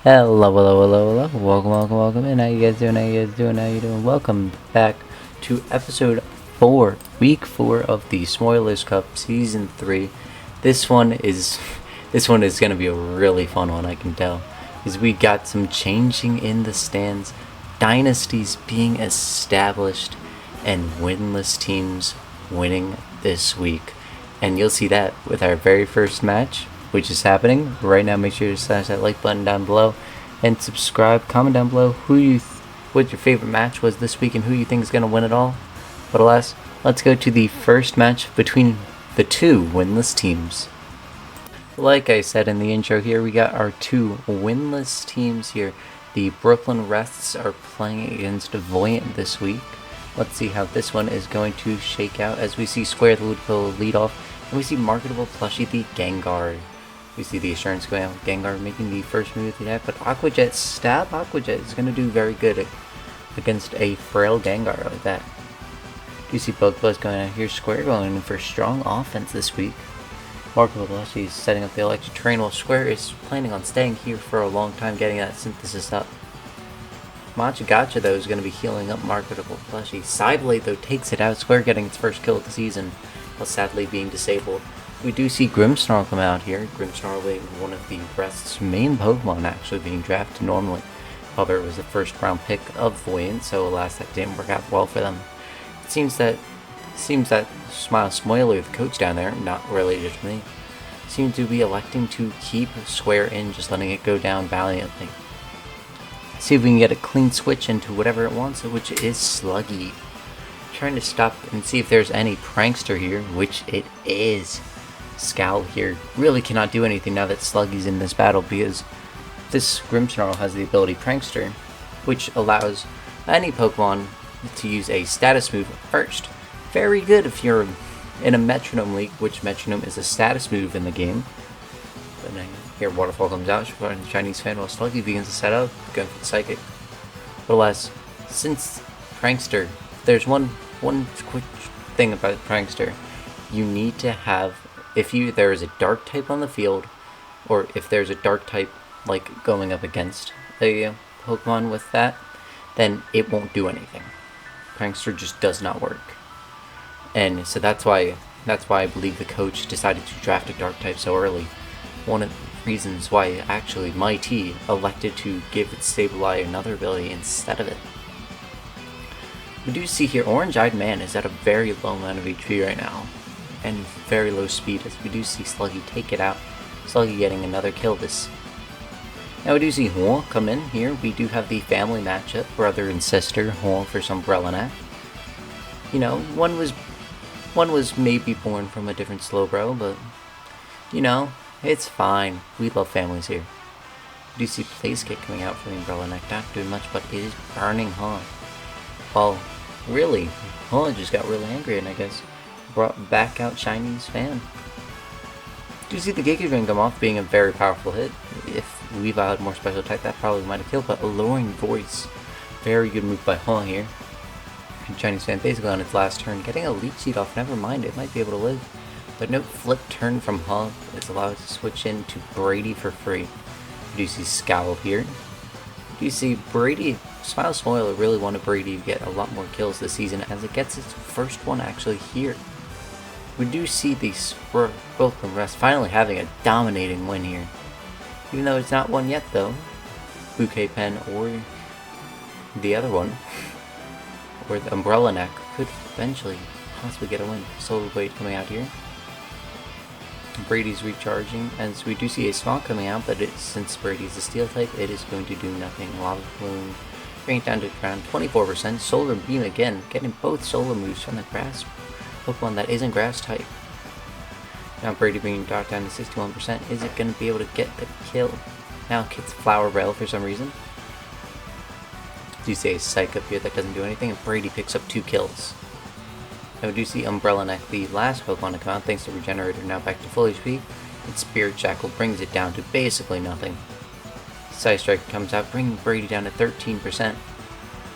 Hello. Welcome in. How you guys doing? Welcome back to episode 4, week 4 of the Smoilers Cup, season 3. This one is gonna be a really fun one, I can tell, because we got some changing in the stands, dynasties being established, and winless teams winning this week. And you'll see that with our very first match, which is happening right now. Make sure to smash that like button down below and subscribe. Comment down below what your favorite match was this week and who you think is going to win it all. But alas, let's go to the first match between the two winless teams. Like I said in the intro here, we got our two winless teams here. The Brooklyn Rests are playing against Voyannt this week. Let's see how this one is going to shake out, as we see Square the lead off, and we see Marketable Plushie the Gengar. We see the Assurance going out with Gengar making the first move of the attack, but Aquajet is going to do very good against a frail Gengar like that. You see Bug Buzz going out here, Square going in for strong offense this week. Marketable Plushie is setting up the electric train, while Square is planning on staying here for a long time, getting that synthesis up. Machagacha though is going to be healing up Marketable Plushie. Psyblade though takes it out, Square getting its first kill of the season, while sadly being disabled. We do see Grimmsnarl come out here. Grimmsnarl being one of the Rest's main Pokemon, actually being drafted normally. However, it was the first round pick of Voyannt, so alas, that didn't work out well for them. It seems that Smoiler, the coach down there, not related to me, seemed to be electing to keep Square in, just letting it go down valiantly. See if we can get a clean switch into whatever it wants, which is Sluggy. Trying to stop and see if there's any Prankster here, which it is. Scowl here really cannot do anything now that Sluggy's in this battle, because this Grimmsnarl has the ability Prankster, which allows any Pokemon to use a status move first. Very good if you're in a Metronome League, which Metronome is a status move in the game. But now here Waterfall comes out, the Chinese fan, while Sluggy begins to set up, going for the Psychic. But alas, since Prankster, there's one quick thing about Prankster. You need to have, if there is a dark type on the field, or if there's a dark type like going up against a Pokemon with that, then it won't do anything. Prankster just does not work. And so that's why I believe the coach decided to draft a dark type so early. One of the reasons why actually Mighty elected to give its Sableye another ability instead of it. We do see here Orange-Eyed Man is at a very low amount of HP right now, and very low speed, as we do see Sluggy take it out. Sluggy getting another kill this. Now we do see Huo come in here. We do have the family matchup, brother and sister, Huo versus Umbrella. You know, one was maybe born from a different Slowbro, but you know, it's fine. We love families here. We do see Blaze Kick coming out for the Umbrella, not doing much, but it is burning Huo. Well, really, Huo just got really angry, and I guess brought back out Chinese fan. Do you see the Giga Drain come off, being a very powerful hit? If Weavile had more special type, that probably might have killed, but Alluring Voice. Very good move by Huo here. And Chinese fan basically on its last turn, getting a Leech Seed off, never mind, it might be able to live. But no flip turn from Huo is allowed to switch into Brady for free. Do you see Scowl here? Do you see Brady? Smoiler really wanted Brady to get a lot more kills this season, as it gets its first one actually here. We do see the Brooklyn Rest finally having a dominating win here. Even though it's not one yet though. Bouquet Pen or the other one, or the Umbrella Neck, could eventually possibly get a win. Solar Blade coming out here. Brady's recharging, as we do see a Smog coming out, but since Brady's a Steel type, it is going to do nothing. Lava Plume, bring it down to around 24%. Solar Beam again, getting both solar moves from the grass Pokemon that isn't grass type. Now Brady being dropped down to 61%. Is it going to be able to get the kill? Now it gets Flower Rail for some reason. Do you see a Psych up here that doesn't do anything, and Brady picks up 2 kills. Now we do see Umbrella Neck, the last Pokemon to come out, thanks to Regenerator, now back to full HP. And Spirit Jackal brings it down to basically nothing. Side Strike comes out, bringing Brady down to 13%.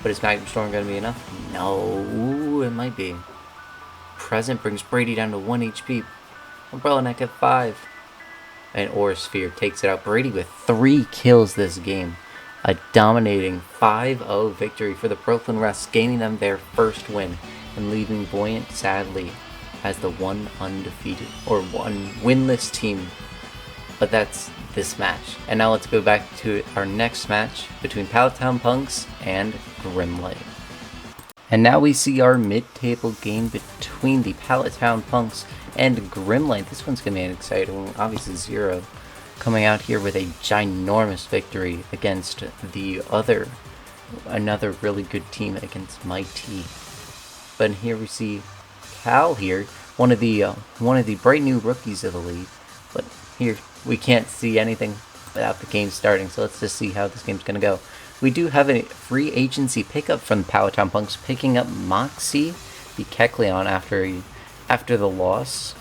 But is Magnum Storm going to be enough? No, it might be. Present brings Brady down to 1 HP. Umbrella Neck at 5. and Sphere takes it out. Brady with 3 kills this game. A dominating 5-0 victory for the Brooklyn Rest, gaining them their first win and leaving Voyannt sadly as the one undefeated or one winless team. But that's this match. And now let's go back to our next match between Pallet Punks and Grimlight. And now we see our mid-table game between the Pallet Punks and Grimlight. This one's going to be an exciting one. Obviously Zero coming out here with a ginormous victory against another really good team against Mighty. But here we see Cal here, one of the bright new rookies of the league. But here we can't see anything without the game starting, so let's just see how this game's going to go. We do have a free agency pickup from the Pallet Punks, picking up Moxie, the Kecleon, after the loss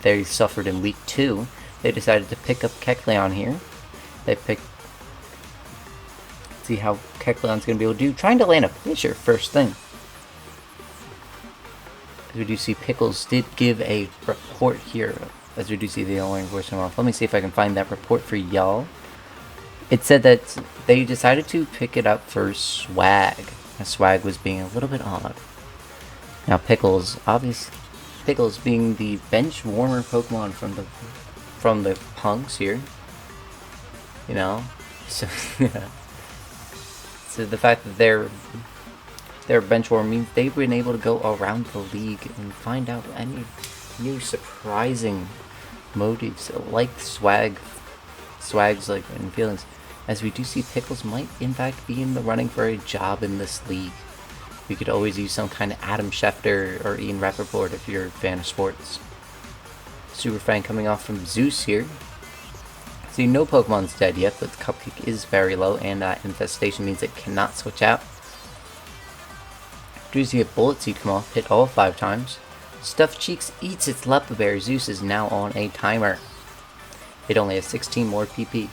they suffered in week 2. They decided to pick up Kecleon here. See how Kecleon's going to be able to do. Trying to land a finisher first thing. As we do see Pickles did give a report here. As we do see the alarm voice off. Let me see if I can find that report for y'all. It said that they decided to pick it up for Swag. As Swag was being a little bit odd. Now Pickles being the bench warmer Pokemon from the Punks here. You know? So so the fact that they're bench warmer means they've been able to go around the league and find out any new surprising motives like Swag's like and feelings. As we do see Pickles might in fact be in the running for a job in this league. We could always use some kind of Adam Schefter or Ian Rappaport if you're a fan of sports. Super fan coming off from Zeus here. See, no Pokemon's dead yet, but the Cupcake is very low, and Infestation means it cannot switch out. Do you see a Bullet Seed come off, hit all 5 times. Stuffed Cheeks eats its Lepa Bear. Zeus is now on a timer. It only has 16 more PP.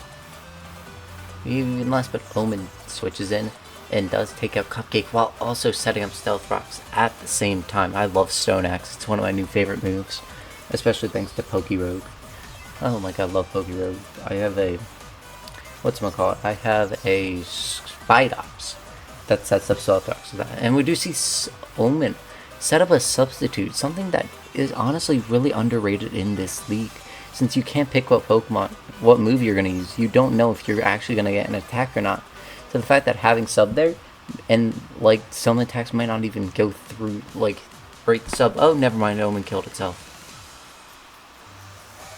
Even less, but Omen switches in and does take out Cupcake while also setting up Stealth Rocks at the same time. I love Stone Axe. It's one of my new favorite moves, especially thanks to Pokerogue. Oh my god, I love Pokerogue. I have a I have a Spidops that sets up Stealth Rocks. And we do see Omen set up a substitute, something that is honestly really underrated in this league. Since you can't pick what move you're going to use, you don't know if you're actually going to get an attack or not. So the fact that having sub there, and like some attacks might not even go through, like break the sub. Oh, never mind, Omen killed itself.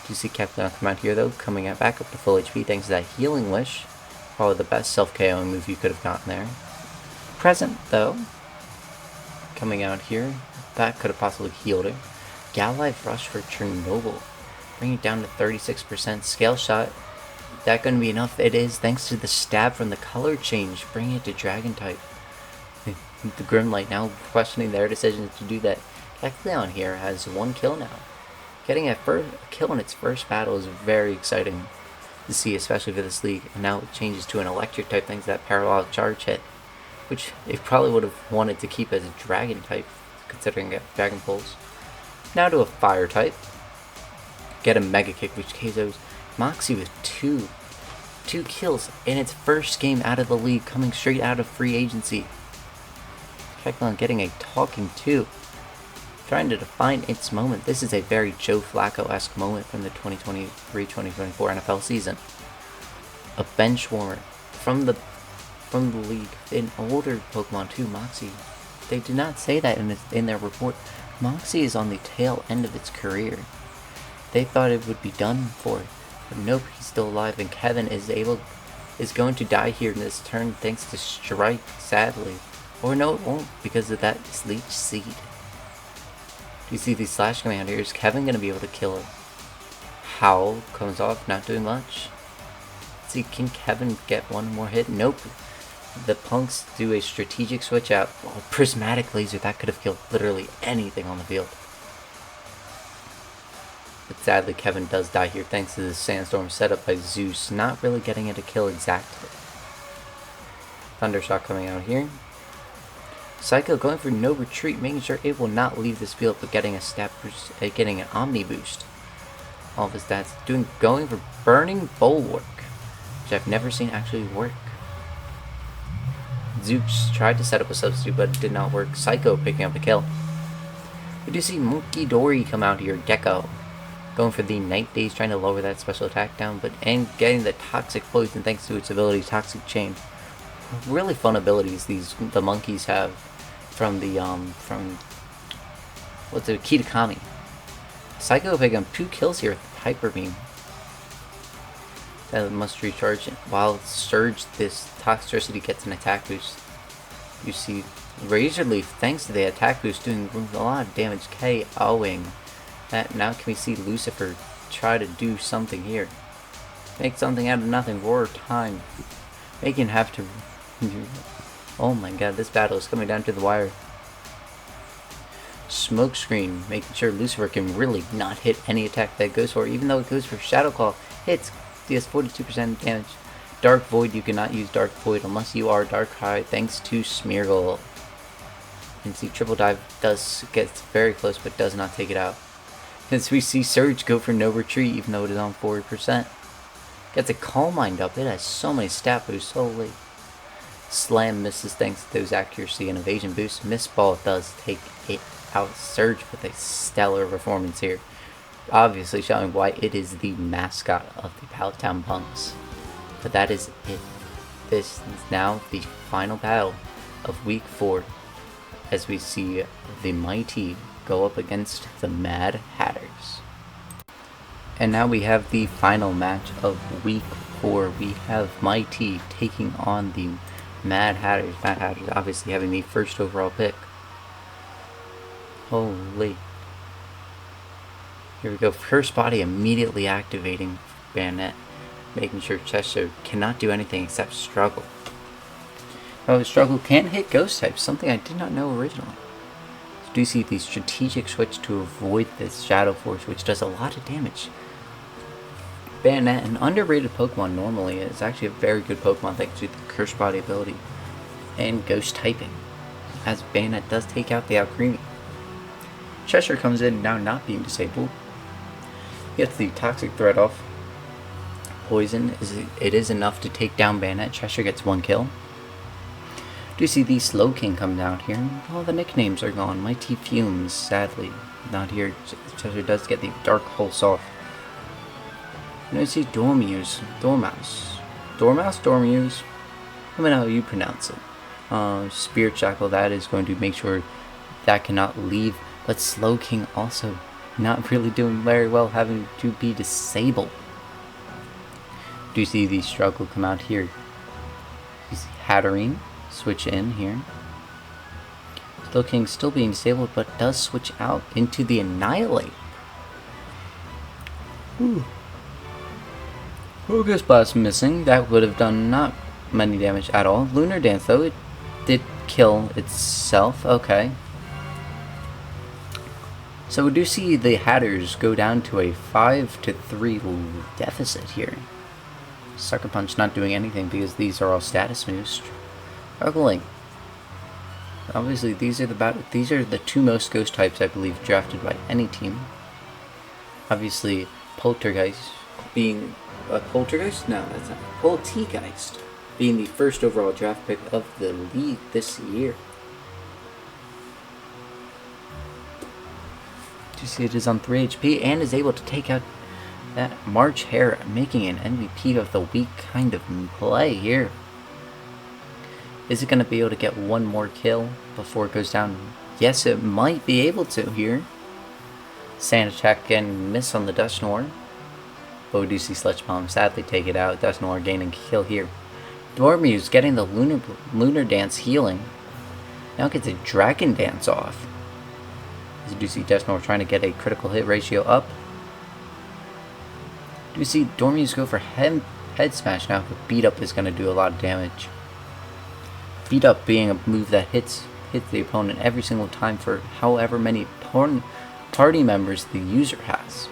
Do you see Kecleon come out here though, coming out back up to full HP thanks to that Healing Wish. Probably the best self-KOing move you could have gotten there. Present though, coming out here, that could have possibly healed her. Gallive Rush for Chernobyl. Bring it down to 36%. Scale Shot. That going to be enough? It is, thanks to the stab from the color change. Bring it to Dragon type. The Grimlight now questioning their decision to do that. Kecleon here has 1 kill now. Getting a kill in its first battle is very exciting to see, especially for this league. And now it changes to an electric type thanks to that Parallel Charge hit, which it probably would have wanted to keep as a Dragon type, considering it Dragon Pulse. Now to a Fire type. Get a Mega Kick, which KOs Moxie with two kills in its first game out of the league, coming straight out of free agency. Kecleon getting a talking to, trying to define its moment. This is a very Joe Flacco-esque moment from the 2023-2024 NFL season. A bench warmer from the league, an older Pokemon too, Moxie. They did not say that in their report. Moxie is on the tail end of its career. They thought it would be done for, but nope, he's still alive, and Kevin is going to die here in this turn thanks to Strike, sadly. Or no, it won't, because of that Leech Seed. Do you see the slash coming out here? Is Kevin going to be able to kill it? Howl comes off, not doing much. Let's see, can Kevin get one more hit? Nope. The Punks do a strategic switch out. Oh, Prismatic Laser, that could have killed literally anything on the field. But sadly, Kevin does die here thanks to the Sandstorm setup by Zeus, not really getting it a kill exactly. Thundershock coming out here. Psycho going for no retreat, making sure it will not leave this field, but getting a step, getting an Omni boost. all of his stats. Going for Burning Bulwark, which I've never seen actually work. Zooks tried to set up a substitute, but it did not work. Psycho picking up a kill. We do see Monkey Dory come out here. Gecko going for the Night Days, trying to lower that special attack down, and getting the Toxic Poison thanks to its ability, Toxic Chain. Really fun abilities the monkeys have from the what's it, Kitakami. Psycho picking up 2 kills here with Hyper Beam. That must recharge while Surge, this Toxicity, gets an attack boost. You see Razor Leaf, thanks to the attack boost, doing a lot of damage, KOing. That now can we see Lucifer try to do something here. Make something out of nothing. Roar time. Making have to. Oh my god, this battle is coming down to the wire. Smoke Screen, making sure Lucifer can really not hit any attack that goes for, even though it goes for Shadow Claw. Hits, deals 42% damage. Dark Void, you cannot use Dark Void unless you are Dark High, thanks to Smeargle. And see, Triple Dive gets very close, but does not take it out. As we see Surge go for no retreat, even though it is on 40%. Gets a Calm Mind up, it has so many stat boosts, holy. Slam misses thanks to those accuracy and evasion boosts. Miss Ball does take it out. Surge with a stellar performance here. Obviously showing why it is the mascot of the Pallet Town Punks. But that is it. This is now the final battle of week 4. As we see the Mighty go up against the Mad Hatters. And now we have the final match of week 4. We have Mighty taking on the Mad Hatters. Mad Hatters obviously having the first overall pick. Holy. Here we go. First body immediately activating Bayonet, making sure Cheshire cannot do anything except struggle. Oh, struggle can hit ghost types, something I did not know originally. So do you see the strategic switch to avoid this Shadow Force, which does a lot of damage. Bayonet, an underrated Pokemon normally, is actually a very good Pokemon thanks to the Curse Body ability and ghost typing, as Bayonet does take out the Alcremie. Cheshire comes in now not being disabled. Gets the Toxic Threat off. Poison is enough to take down Bayonet. Cheshire gets 1 kill. Do you see the Slow King come down here? All the nicknames are gone. Mighty Fumes, sadly, not here. Cheshire does get the Dark Pulse off. And I see Dormouse. Dormouse? I don't know how you pronounce it. Spirit Shackle, that is going to make sure that cannot leave. But Slow King also not really doing very well, having to be disabled. Do you see the struggle come out here? You see Hatterene switch in here. Slow King still being disabled, but does switch out into the Annihilate. Ooh. Focus Blast missing. That would have done not many damage at all. Lunar Dance, though, it did kill itself. Okay. So we do see the Hatters go down to a 5-3 deficit here. Sucker Punch not doing anything because these are all status moves. Struggling. Obviously, these are the 2 most ghost types I believe drafted by any team. Obviously, Poltergeist being Poltergeist? No, that's not. Poltegeist being the first overall draft pick of the league this year. You see it is on 3 HP and is able to take out that March Hare, making an MVP of the week kind of play here. Is it going to be able to get 1 more kill before it goes down? Yes, it might be able to here. Sand Attack and miss on the Dusknoir. But we do see Sledge Bomb sadly take it out. Dusknoir gaining a kill here. Dormuse getting the Lunar Dance healing. Now gets a Dragon Dance off. As you do see Dusknoir trying to get a critical hit ratio up. Do you see Dormuse go for Head Smash now, but Beat Up is going to do a lot of damage. Beat Up being a move that hits the opponent every single time for however many party members the user has.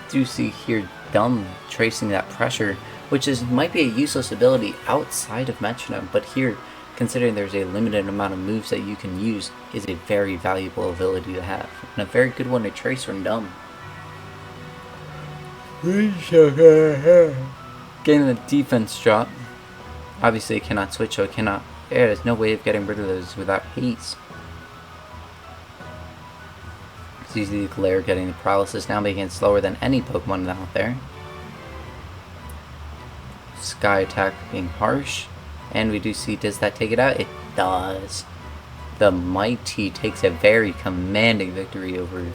Do you see here Dumb tracing that pressure, which might be a useless ability outside of Metronome, but here considering there's a limited amount of moves that you can use, is a very valuable ability to have, and a very good one to trace or numb. Getting the defense drop. Obviously it cannot switch, so it cannot. There's no way of getting rid of those without haste. It's easy to glare, getting the paralysis now, making it slower than any Pokemon out there. Sky attack being harsh. And we do see, does that take it out? It does. The Mighty takes a very commanding victory over the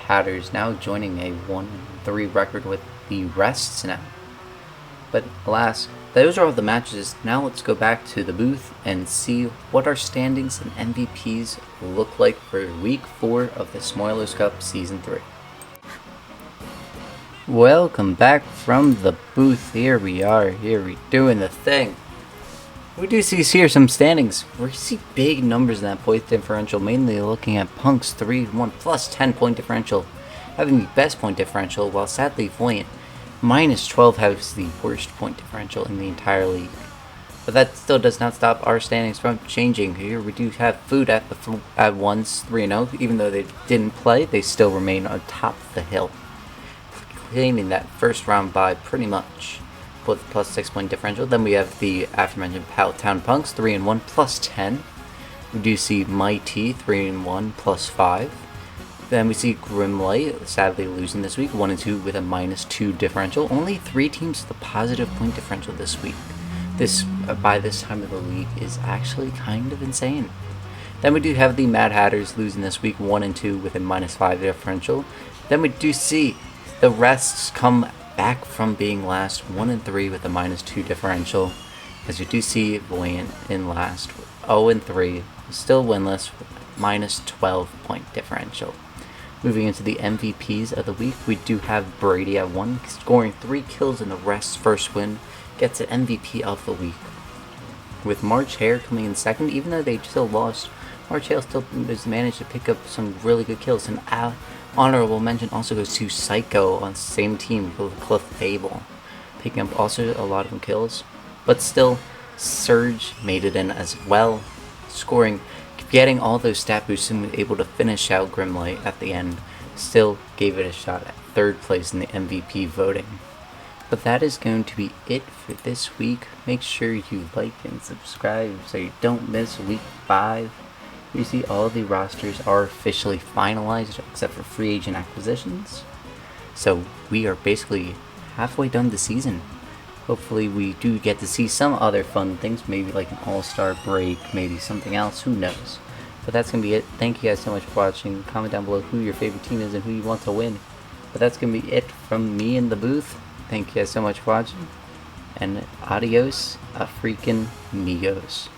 Hatters, now joining a 1-3 record with the rests now. But alas, those are all the matches. Now let's go back to the booth and see what our standings and MVPs look like for Week 4 of the Smoilers Cup Season 3. Welcome back from the booth. Here we are. Here we doing the thing. We do see here some standings. We see big numbers in that point differential, mainly looking at Punk's 3-1 plus 10 point differential, having the best point differential, while sadly Voyannt minus 12 has the worst point differential in the entire league. But that still does not stop our standings from changing. Here we do have Food at once 3-0, even though they didn't play, they still remain on top of the hill, claiming that first round bye pretty much. With plus 6 point differential. Then we have the aforementioned Pallet Punks 3-1 plus 10. We do see Mighty 3-1 plus 5. Then we see Grimlight sadly losing this week 1-2 with a minus 2 differential. Only 3 teams with a positive point differential this week. This by this time of the league is actually kind of insane. Then we do have the Mad Hatters losing this week 1-2 with a minus 5 differential. Then we do see the rests come back from being last 1-3 with a minus 2 differential, as you do see Voyannt in last 0-3, still winless with minus 12 point differential. Moving into the MVPs of the week, we do have Brady at 1, scoring 3 kills in the rest's first win, gets an MVP of the week. With March Hare coming in second, even though they still lost, March Hare still has managed to pick up some really good kills, and honorable mention also goes to Psycho on the same team with Cliff Fable, picking up also a lot of kills. But still, Surge made it in as well, scoring, getting all those stat boosts and was able to finish out Grimlight at the end. Still gave it a shot at 3rd place in the MVP voting. But that is going to be it for this week. Make sure you like and subscribe so you don't miss Week 5. You see all the rosters are officially finalized except for free agent acquisitions. So we are basically halfway done the season. Hopefully we do get to see some other fun things, maybe like an all-star break, maybe something else, who knows. But that's going to be it. Thank you guys so much for watching. Comment down below who your favorite team is and who you want to win. But that's going to be it from me in the booth. Thank you guys so much for watching. And adios, a freaking amigos.